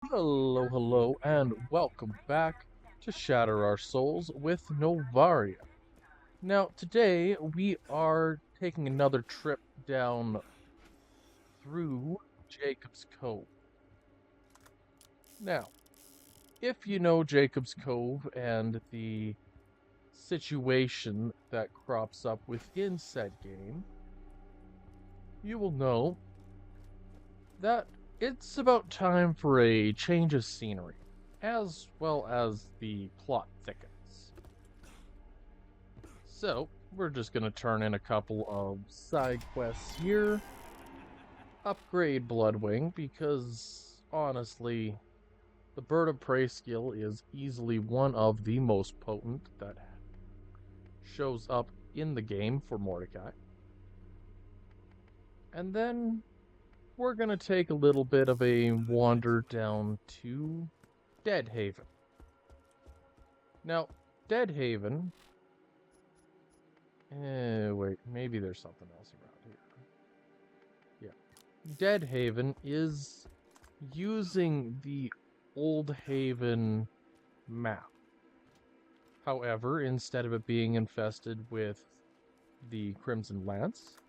Hello, hello, and welcome back to Shatter Our Souls with Novaria. Now, today we are taking another trip down through Jakobs Cove. Now, if you know Jakobs Cove and the situation that crops up within said game, you will know that it's about time for a change of scenery, as well as the plot thickens. So, we're just gonna turn in a couple of side quests here, upgrade Bloodwing, because honestly, the Bird of Prey skill is easily one of the most potent that shows up in the game for Mordecai. And then we're gonna take a little bit of a wander down to Deadhaven. Now, Deadhaven. Wait, maybe there's something else around here. Yeah. Deadhaven is using the Old Haven map. However, instead of it being infested with the Crimson Lance,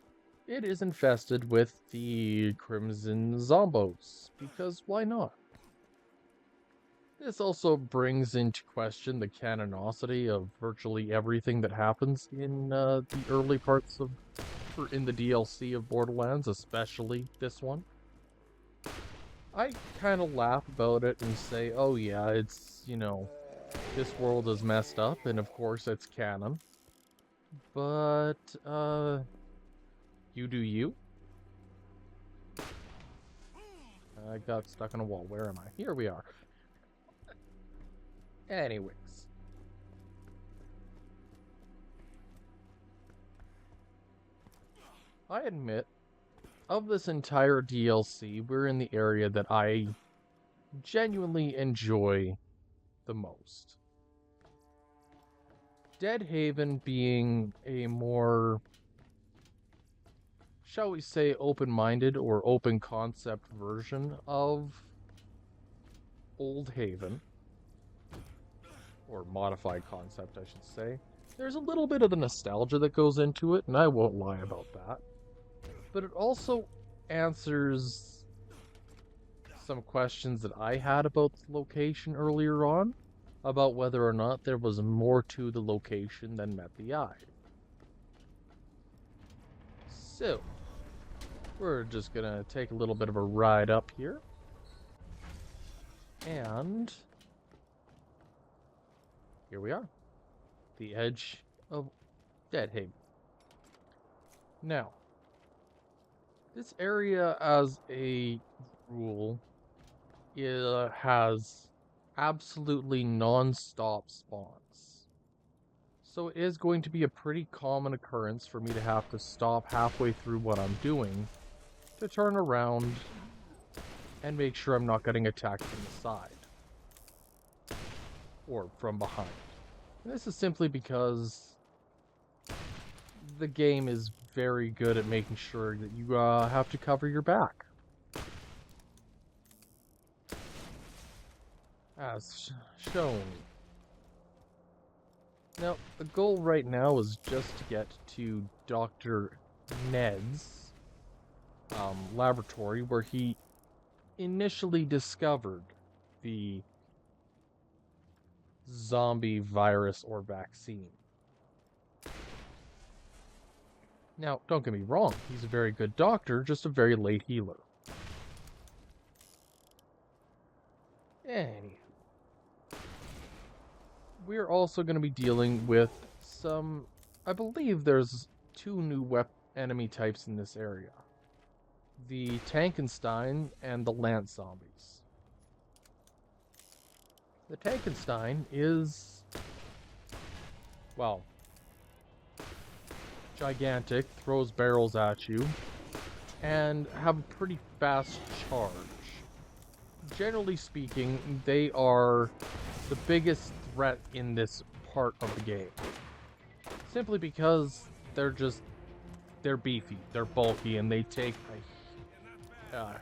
it is infested with the Crimson Zombos, because why not? This also brings into question the canonicity of virtually everything that happens in the early parts of, or in the DLC of Borderlands, especially this one. I kind of laugh about it and say, oh yeah, it's, this world is messed up, and of course it's canon. But, you do you. I got stuck on a wall. Where am I? Here we are. Anyways. I admit, of this entire DLC, we're in the area that I genuinely enjoy the most. Deadhaven being a more, shall we say, open-minded or open concept version of Old Haven. Or modified concept, I should say. There's a little bit of the nostalgia that goes into it, and I won't lie about that. But it also answers some questions that I had about the location earlier on, about whether or not there was more to the location than met the eye. So, we're just gonna take a little bit of a ride up here. And here we are. The edge of Deadhaven. Now, this area as a rule has absolutely non-stop spawns. So it is going to be a pretty common occurrence for me to have to stop halfway through what I'm doing to turn around and make sure I'm not getting attacked from the side or from behind. And this is simply because the game is very good at making sure that you have to cover your back. As shown. Now, the goal right now is just to get to Dr. Ned's laboratory, where he initially discovered the zombie virus or vaccine. Now, don't get me wrong, he's a very good doctor, just a very late healer. Anywho. We're also going to be dealing with some, I believe there's two new enemy types in this area. The Tankenstein and the Lance zombies. The Tankenstein is, well, gigantic, throws barrels at you, and have a pretty fast charge. Generally speaking, they are the biggest threat in this part of the game. Simply because they're beefy, they're bulky, and they take a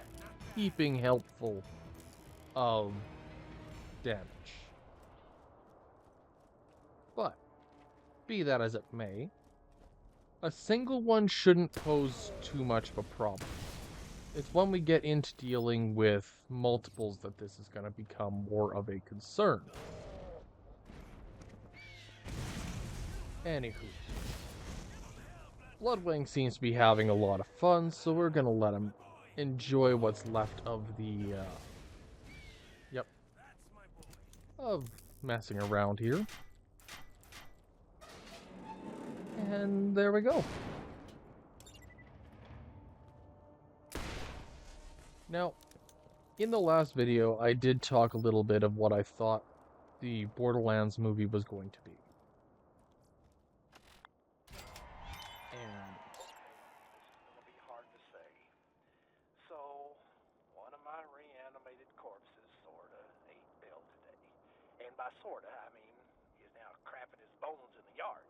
heaping helpful of damage. But, be that as it may, a single one shouldn't pose too much of a problem. It's when we get into dealing with multiples that this is going to become more of a concern. Anywho, Bloodwing seems to be having a lot of fun, so we're going to let him enjoy what's left of the, of messing around here. And there we go. Now, in the last video, I did talk a little bit of what I thought the Borderlands movie was going to be. And this is going to be hard to say. So, one of my reanimated corpses sorta ate Bill today. And by sorta, I mean he's now crapping his bones in the yard.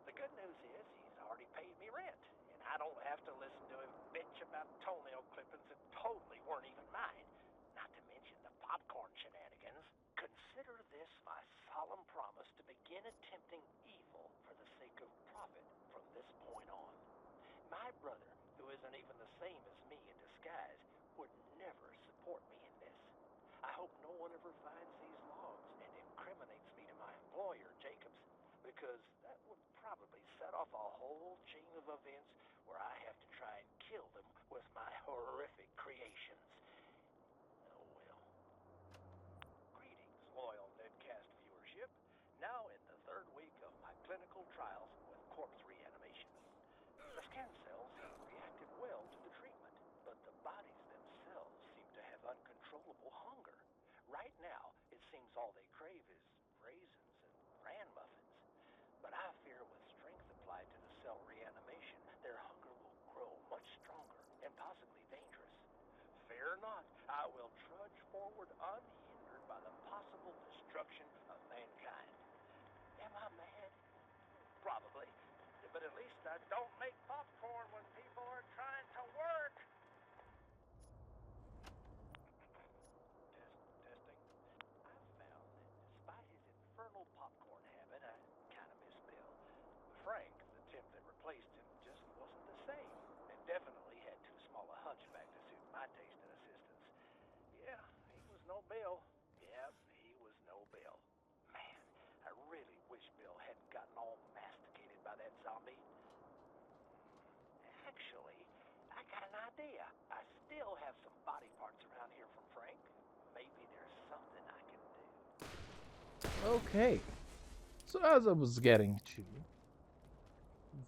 The good news is he's already paid me rent, and I don't have to listen to him bitch about toenail clippings that totally weren't even mine. Not to mention the popcorn shenanigans. Consider this my solemn promise to begin attempting evil for the sake of profit from this point on. My brother, who isn't even the same as me in disguise, would never support me in this. I hope no one ever finds these logs and incriminates me to my employer, Jakobs, because that would probably set off a whole chain of events where I have to try and kill them with my horrific creations. Oh well. Greetings, loyal Nedcast viewership. Now in the third week of my clinical trials with corpse reanimation. The skin cells have reacted well to the treatment, but the bodies themselves seem to have uncontrollable hunger. Right now, it seems all they crave is raisins and bran muffins. But I fear with strength applied to the cell reanimation, their hunger will grow much stronger and possibly dangerous. Fear not, I will trudge forward unhindered by the possible destruction of mankind. Am I mad? Probably. But at least I don't make popcorn when people are trying to work. Testing. I've found that despite his infernal popcorn habit, I kind of miss Bill. Frank, the temp that replaced him, just wasn't the same, and definitely had too small a hunchback to suit my taste and assistance. Yeah, he was no Bill. Yep, he was no Bill. Man, I really wish Bill hadn't gotten all masticated by that zombie. Actually, I got an idea. I still have some body parts around here from Frank. Maybe there's something I can do. okay. So as I was getting to,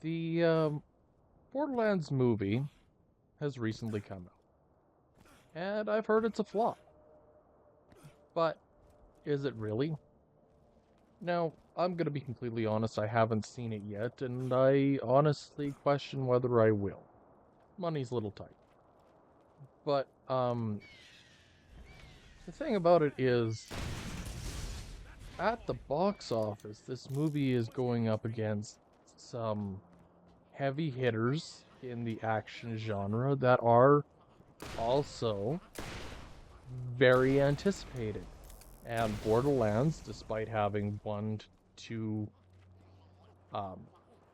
the Borderlands movie has recently come out. And I've heard it's a flop. But is it really? Now, I'm going to be completely honest, I haven't seen it yet, and I honestly question whether I will. Money's a little tight. But, the thing about it is, at the box office, this movie is going up against some heavy hitters in the action genre that are also very anticipated. And Borderlands, despite having 1 to 2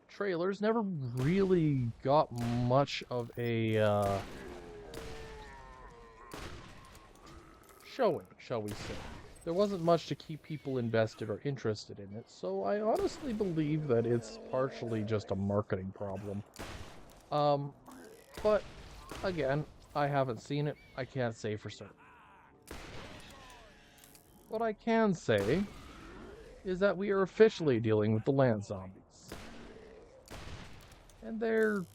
trailers, never really got much of a showing, shall we say. There wasn't much to keep people invested or interested in it, so I honestly believe that it's partially just a marketing problem. But, again, I haven't seen it, I can't say for certain. What I can say is that we are officially dealing with the land zombies. And they're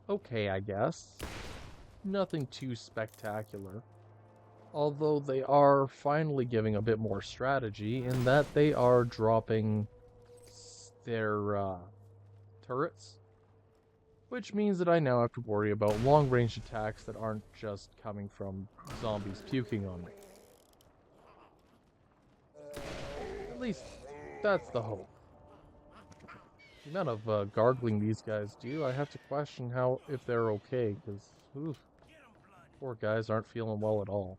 okay, I guess. Nothing too spectacular. Although they are finally giving a bit more strategy in that they are dropping their turrets. Which means that I now have to worry about long-range attacks that aren't just coming from zombies puking on me. At least, that's the hope. The amount of gargling these guys do, I have to question if they're okay, because, poor guys aren't feeling well at all.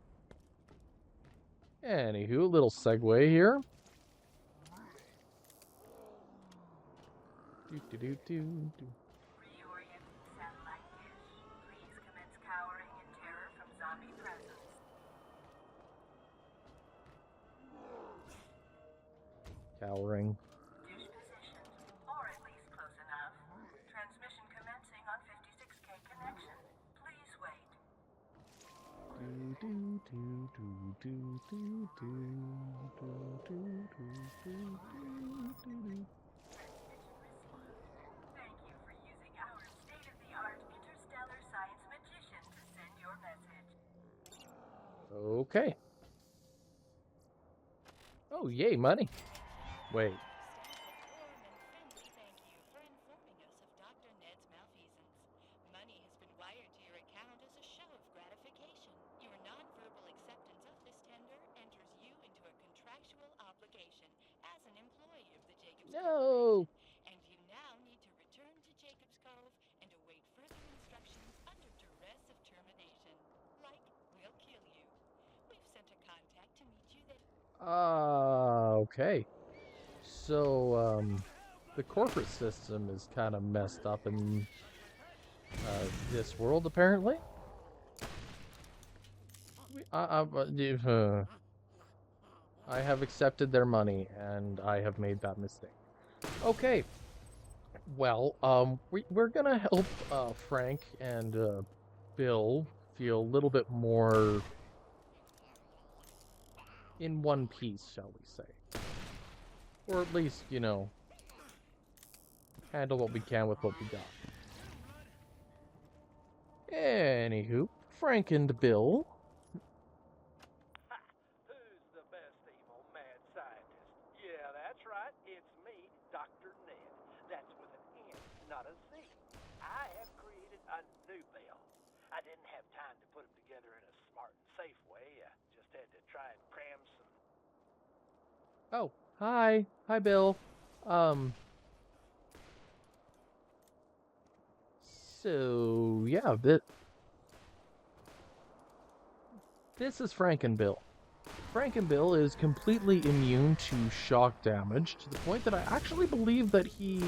Anywho, a little segue here. Reorient satellite dish. Please commence cowering in terror from zombie presence. Cowering. Dish positioned, or at least close enough. Transmission commencing on 56K connection. Please wait. Thank you for using our state-of-the-art interstellar science magician to send your message. Okay. Oh, yay, money. Wait. Thank you for informing us of Dr. Ned's malfeasance. Money has been wired to your account as a show of gratification. Your nonverbal acceptance of this tender enters you into a contractual obligation as an employee of the Jakobs No. Corporation, and you now need to return to Jakobs Cove and await further instructions under duress of termination. Like, we'll kill you. We've sent a contact to meet you there. Okay. So, the corporate system is kind of messed up in this world, apparently. I have accepted their money, and I have made that mistake. Okay. Well, we're gonna help Frank and Bill feel a little bit more in one piece, shall we say. Or at least, you know, handle what we can with what we got. Anywho, Frank and Bill. Who's the best evil mad scientist? Yeah, that's right. It's me, Dr. Ned. That's with an N, not a Z. I have created a new Bill. I didn't have time to put them together in a smart and safe way. I just had to try and cram some... Oh, hi. Hi, Bill. So, yeah, this is Frank and Bill. Frank and Bill is completely immune to shock damage, to the point that I actually believe that he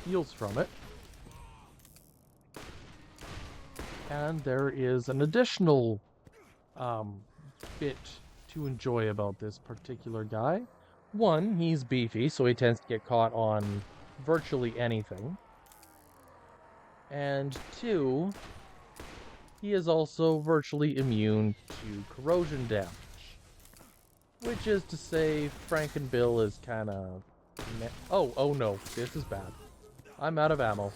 heals from it. And there is an additional bit to enjoy about this particular guy. One, he's beefy, so he tends to get caught on virtually anything. And two, he is also virtually immune to corrosion damage. Which is to say, Frank and Bill is kind of... Oh no, this is bad. I'm out of ammo.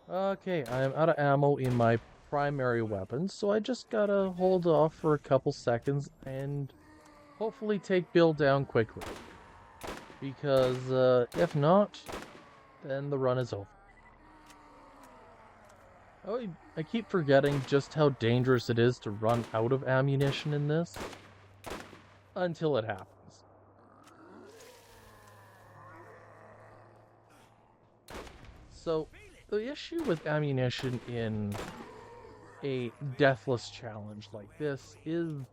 Okay, I'm out of ammo in my primary weapons, so I just gotta hold off for a couple seconds and hopefully take Bill down quickly. Because, if not, then the run is over. Oh, I keep forgetting just how dangerous it is to run out of ammunition in this. Until it happens. So, the issue with ammunition in a deathless challenge like this is...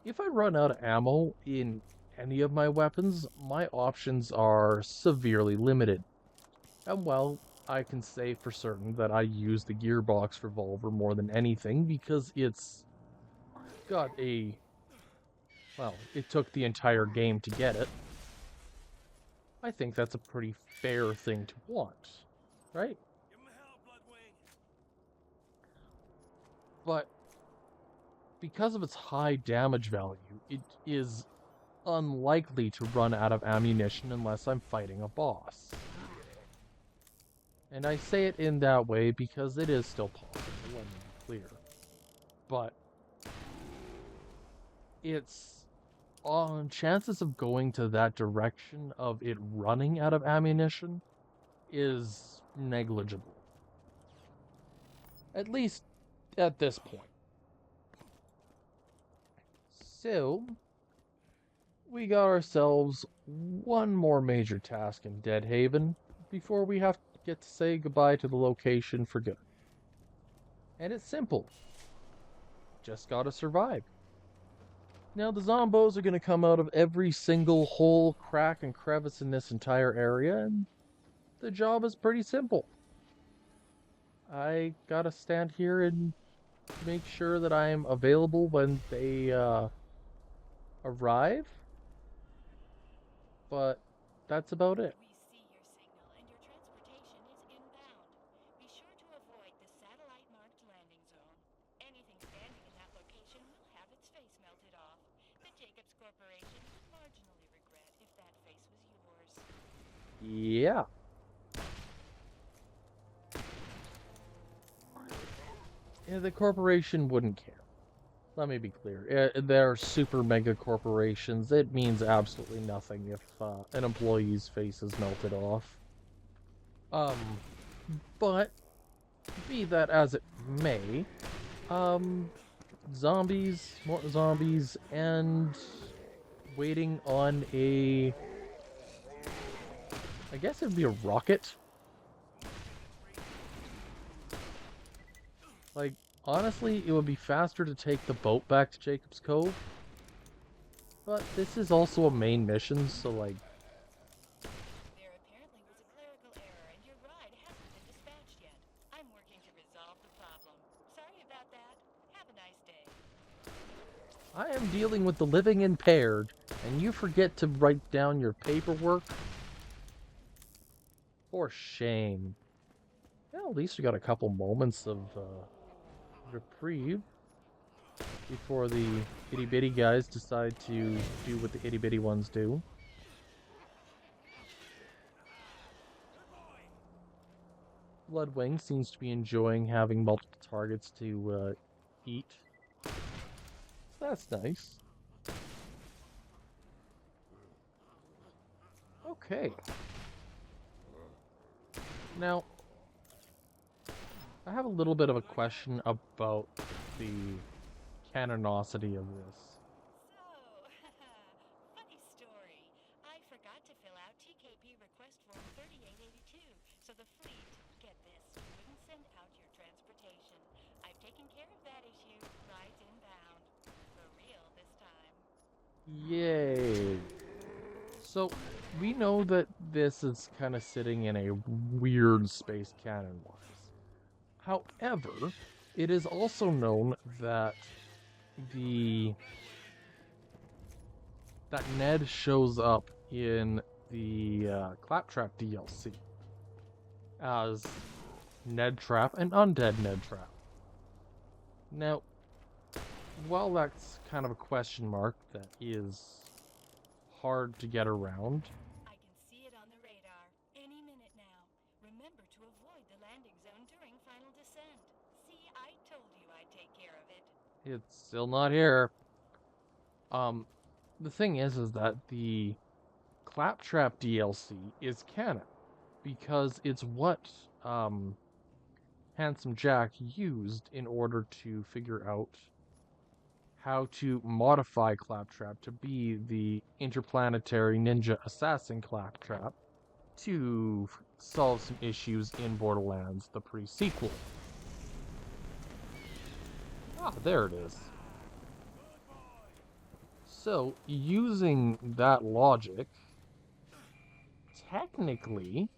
if I run out of ammo in any of my weapons, my options are severely limited. And well, I can say for certain that I use the gearbox revolver more than anything because it's got a... well, it took the entire game to get it. I think that's a pretty fair thing to want, right? But because of its high damage value, it is unlikely to run out of ammunition unless I'm fighting a boss. And I say it in that way because it is still possible, let me be clear. But its chances of going to that direction of it running out of ammunition is negligible. At least at this point. So, we got ourselves one more major task in Deadhaven before we have to get to say goodbye to the location for good. And it's simple. just gotta survive. Now, the zombos are gonna come out of every single hole, crack, and crevice in this entire area, and the job is pretty simple. I gotta stand here and make sure that I'm available when they arrive, but that's about it. We see your signal and your transportation is inbound. Be sure to avoid the satellite-marked landing zone. Anything standing in that location will have its face melted off. The Jakobs Corporation would marginally regret if that face was yours. Yeah. Yeah, the corporation wouldn't care. Let me be clear. They're super mega corporations. It means absolutely nothing if an employee's face is melted off. But be that as it may, zombies, more zombies, and waiting on a, I guess it'd be a rocket. Like, honestly, it would be faster to take the boat back to Jakobs Cove. But this is also a main mission, so like... There apparently was a clerical error and your ride hasn't been dispatched yet. I'm working to resolve the problem. Sorry about that. Have a nice day. I am dealing with the living impaired, and you forget to write down your paperwork? For shame. Well, at least we got a couple moments of reprieve before the itty-bitty guys decide to do what the itty-bitty ones do. Bloodwing seems to be enjoying having multiple targets to eat. That's nice. Okay. Now, I have a little bit of a question about the canonicity of this. So, funny story. I forgot to fill out TKP request form 3882, so the fleet, get this, wouldn't send out your transportation. I've taken care of that issue. Rides inbound. For real this time. Yay. So, we know that this is kind of sitting in a weird space canon-wise. However, it is also known that that Ned shows up in the Claptrap DLC as Ned Trap and Undead Ned Trap. Now, while that's kind of a question mark that is hard to get around, I can see it on the radar. Any minute now. Remember to avoid the landing zone during final descent. See, I told you I'd take care of it. it's still not here. The thing is that the Claptrap DLC is canon because it's what Handsome Jack used in order to figure out how to modify Claptrap to be the interplanetary ninja assassin Claptrap to solve some issues in Borderlands, the pre-sequel. Ah, there it is. So, using that logic, technically,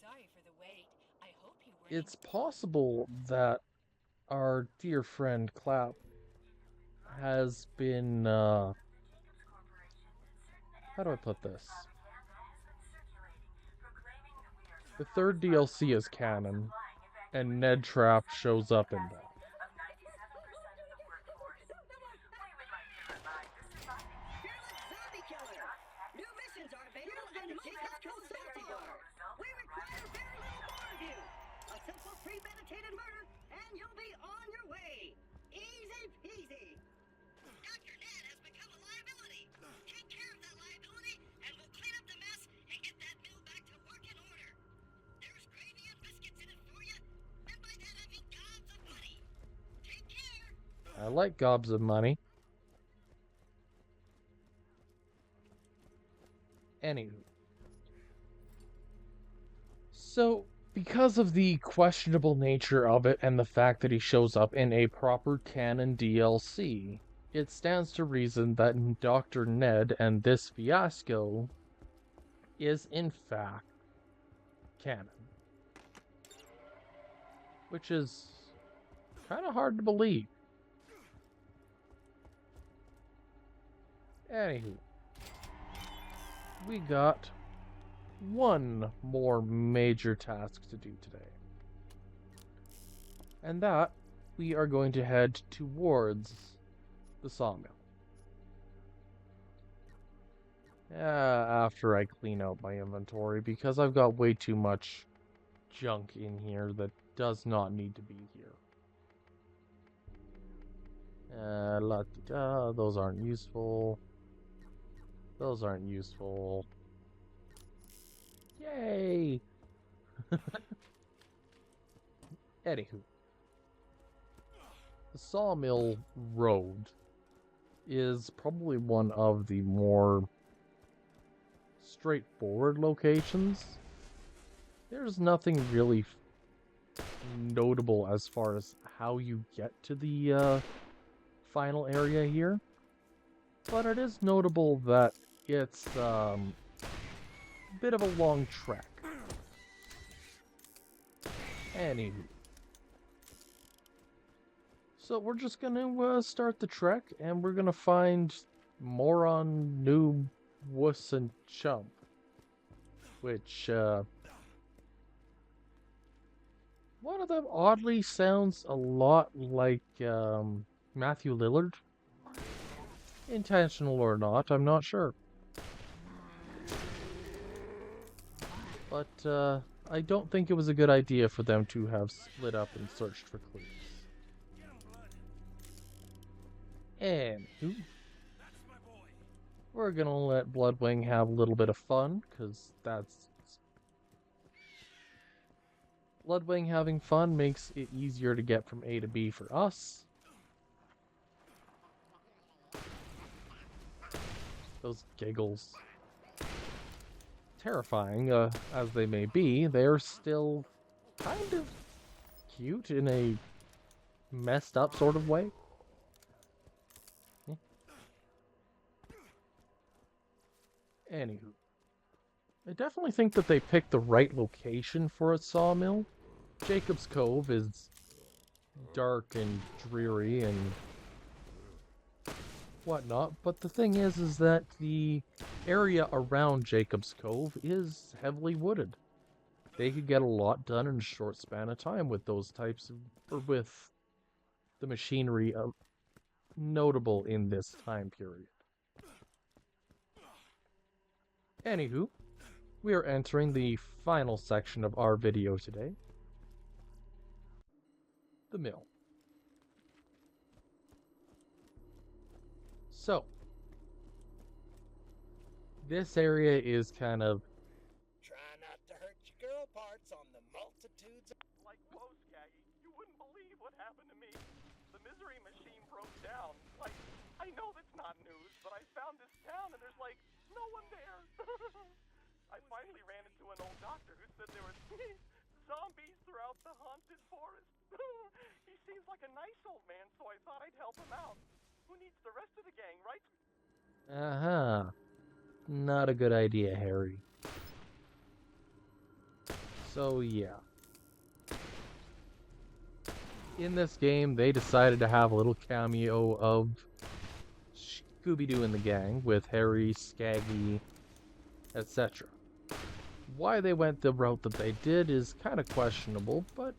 Sorry for the wait. I hope you weren't. it's possible that our dear friend Clap has been, how do I put this? The third DLC is canon, and Ned Trap shows up in that. Zombie killer! New missions are available at the Jakobs Cove Safety Bar. We require very little more of you. A simple premeditated murder, and you'll be on your way. Easy peasy. Dr. Ned has become a liability. Take care of that liability, and we'll clean up the mess and get that mill back to work in order. There's gravy and biscuits in it for you, and by that I mean gobs of money. Take care. I like gobs of money. Anywho. So, because of the questionable nature of it and the fact that he shows up in a proper canon DLC, it stands to reason that Dr. Ned and this fiasco is in fact canon. Which is kind of hard to believe. Anywho, we got one more major task to do today. And that, we are going to head towards the sawmill. After I clean out my inventory, because I've got way too much junk in here that does not need to be here. La-di-da, those aren't useful. Those aren't useful. Yay! Anywho. The Sawmill Road is probably one of the more straightforward locations. There's nothing really notable as far as how you get to the final area here. But it is notable that it's a bit of a long trek. Anywho. So we're just gonna start the trek, and we're gonna find Moron, Noob, Wuss, and Chump. Which, one of them oddly sounds a lot like Matthew Lillard. Intentional or not, I'm not sure. But I don't think it was a good idea for them to have split up and searched for clues. Anywho, we're gonna let Bloodwing have a little bit of fun, because that's... Bloodwing having fun makes it easier to get from A to B for us. Those giggles. Terrifying, as they may be, they're still kind of cute in a messed up sort of way. Anywho, I definitely think that they picked the right location for a sawmill. Jakobs Cove is dark and dreary and whatnot, but the thing is that the area around Jakobs Cove is heavily wooded. They could get a lot done in a short span of time with those types of, or with the machinery notable in this time period. Anywho, we are entering the final section of our video today. The mill. So, this area is kind of... Try not to hurt your girl parts on the multitudes of... Like, whoa, Skaggy, you wouldn't believe what happened to me. The misery machine broke down. Like, I know that's not news, but I found this town and there's, like, no one there. I finally ran into an old doctor who said there were zombies throughout the haunted forest. He seems like a nice old man, so I thought I'd help him out. Who needs the rest of the gang, right? Uh-huh. Not a good idea, Harry. So, yeah. In this game, they decided to have a little cameo of Scooby-Doo and the gang with Harry, Skaggy, etc. Why they went the route that they did is kind of questionable, but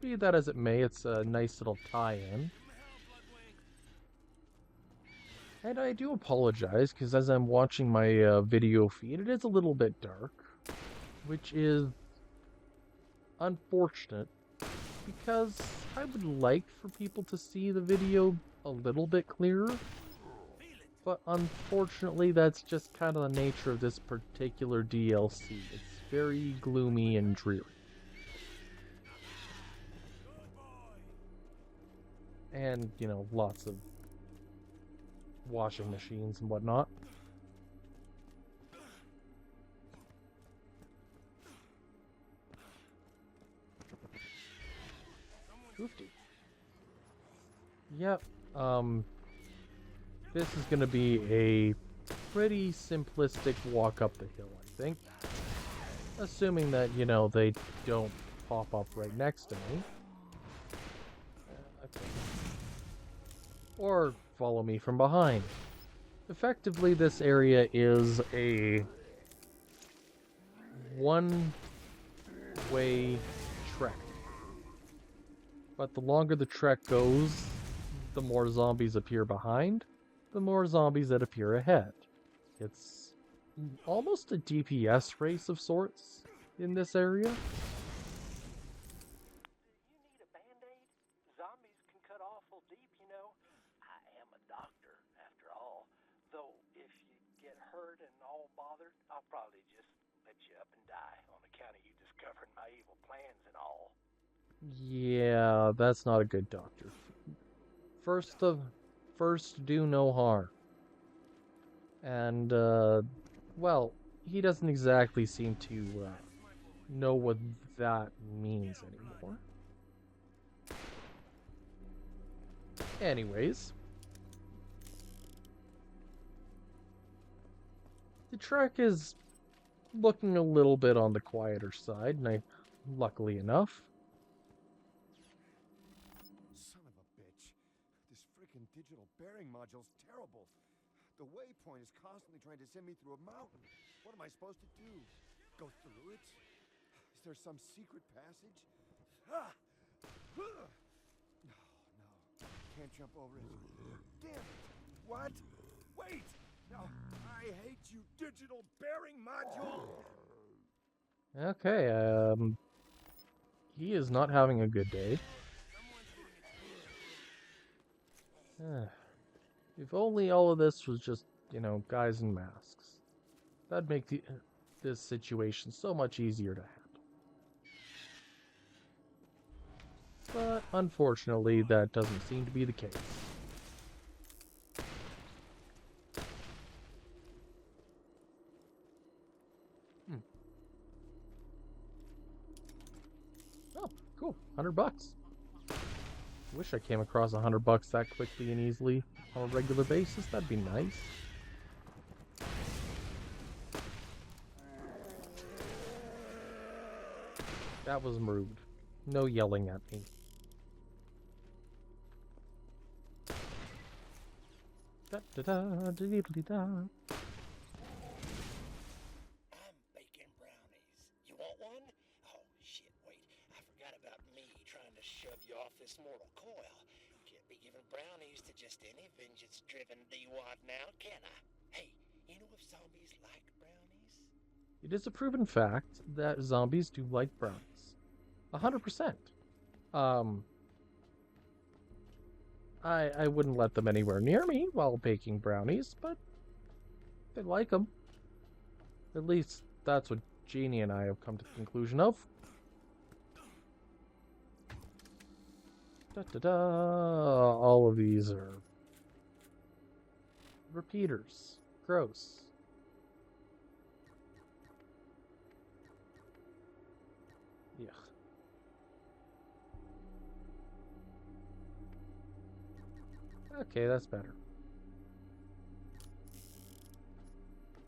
be that as it may, it's a nice little tie-in. And I do apologize, because as I'm watching my video feed, it is a little bit dark, which is unfortunate, because I would like for people to see the video a little bit clearer, but unfortunately that's just kind of the nature of this particular DLC. It's very gloomy and dreary. And, you know, lots of washing machines and whatnot. Yep. This is gonna be a pretty simplistic walk up the hill, I think. Assuming that, you know, they don't pop up right next to me. Okay. Or follow me from behind. Effectively, this area is a one-way trek. But the longer the trek goes, the more zombies appear behind, the more zombies that appear ahead. It's almost a DPS race of sorts in this area. Do you need a band-aid? Zombies can cut awful deep, you know. I am a doctor, after all. Though, if you get hurt and all bothered, I'll probably just let you up and die on account of you discovering my evil plans and all. Yeah, that's not a good doctor. First, do no harm. And, well, he doesn't exactly seem to know what that means anymore. Anyways, the trek is looking a little bit on the quieter side, and luckily enough. Son of a bitch. This freaking digital bearing module's terrible. The waypoint is constantly trying to send me through a mountain. What am I supposed to do? Go through it? Is there some secret passage? Ah! No, no. Can't jump over it. Damn it! What? Wait! No, I hate you, digital bearing module! Okay, he is not having a good day. If only all of this was just, you know, guys in masks. That'd make this situation so much easier to handle. But unfortunately, that doesn't seem to be the case. Oh, cool. $100. Wish I came across $100 that quickly and easily on a regular basis. That'd be nice. That was rude. No yelling at me. Da da da da da da. I'm baking brownies. You want one? Oh, shit, wait. I forgot about me trying to shove you off this mortal coil. Can't be giving brownies to just any vengeance-driven D-wad now, can I? Hey, you know if zombies like brownies? It is a proven fact that zombies do like brownies. 100%. I wouldn't let them anywhere near me while baking brownies, but they like them. At least that's what Jeannie and I have come to the conclusion of. Da da da. All of these are repeaters. Gross. Yuck. Okay, that's better.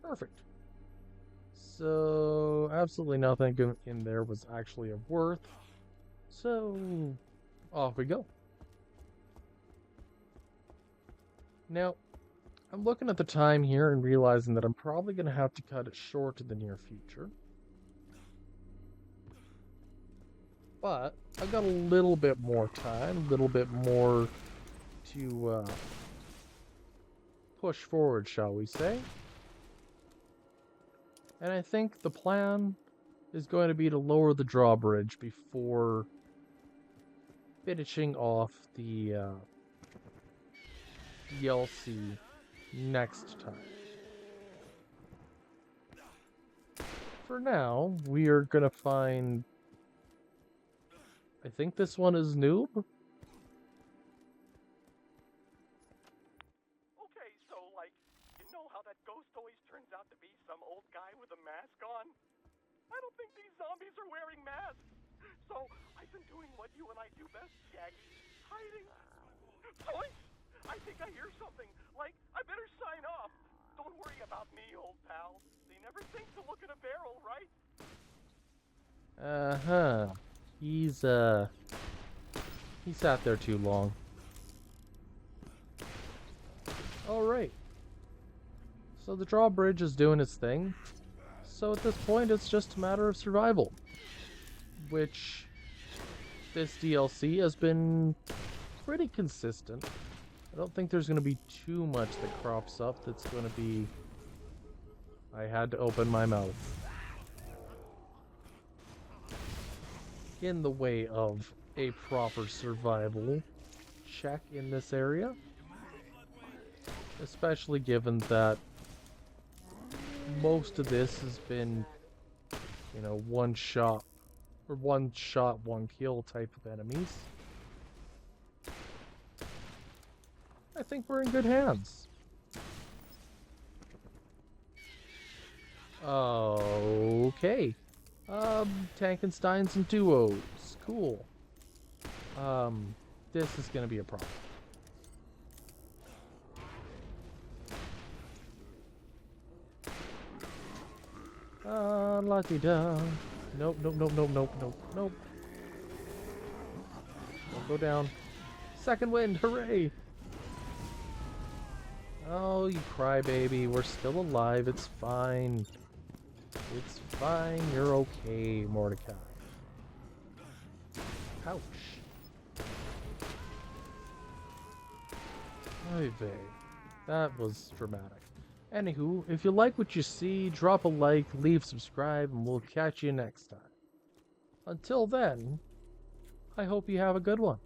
Perfect. So, absolutely nothing in there was actually of worth. So, off we go. Now, I'm looking at the time here and realizing that I'm probably going to have to cut it short in the near future. But, I've got a little bit more time, a little bit more to push forward, shall we say. And I think the plan is going to be to lower the drawbridge before finishing off the DLC next time. For now, we are going to find... I think this one is noob. Okay, so, like, you know how that ghost always turns out to be some old guy with a mask on? I don't think these zombies are wearing masks. So, I've been doing what you and I do best, Shaggy. Hiding. Zoinks! I think I hear something. Like, I better sign off. Don't worry about me, old pal. They never think to look at a barrel, right? Uh-huh. He sat there too long. Alright. So the drawbridge is doing its thing. So at this point, it's just a matter of survival. Which this DLC has been pretty consistent. I don't think there's going to be too much that crops up that's going to be... I had to open my mouth. In the way of a proper survival check in this area. Especially given that most of this has been, you know, one shot, one kill type of enemies. I think we're in good hands. Okay. Tankensteins and duos. Cool. This is gonna be a problem. La-di-da. Nope, nope, nope, nope, nope, nope, nope. Don't go down. Second wind, hooray! Oh, you crybaby. We're still alive. It's fine. It's fine. You're okay, Mordecai. Ouch. Oy vey. That was dramatic. Anywho, if you like what you see, drop a like, leave, subscribe, and we'll catch you next time. Until then, I hope you have a good one.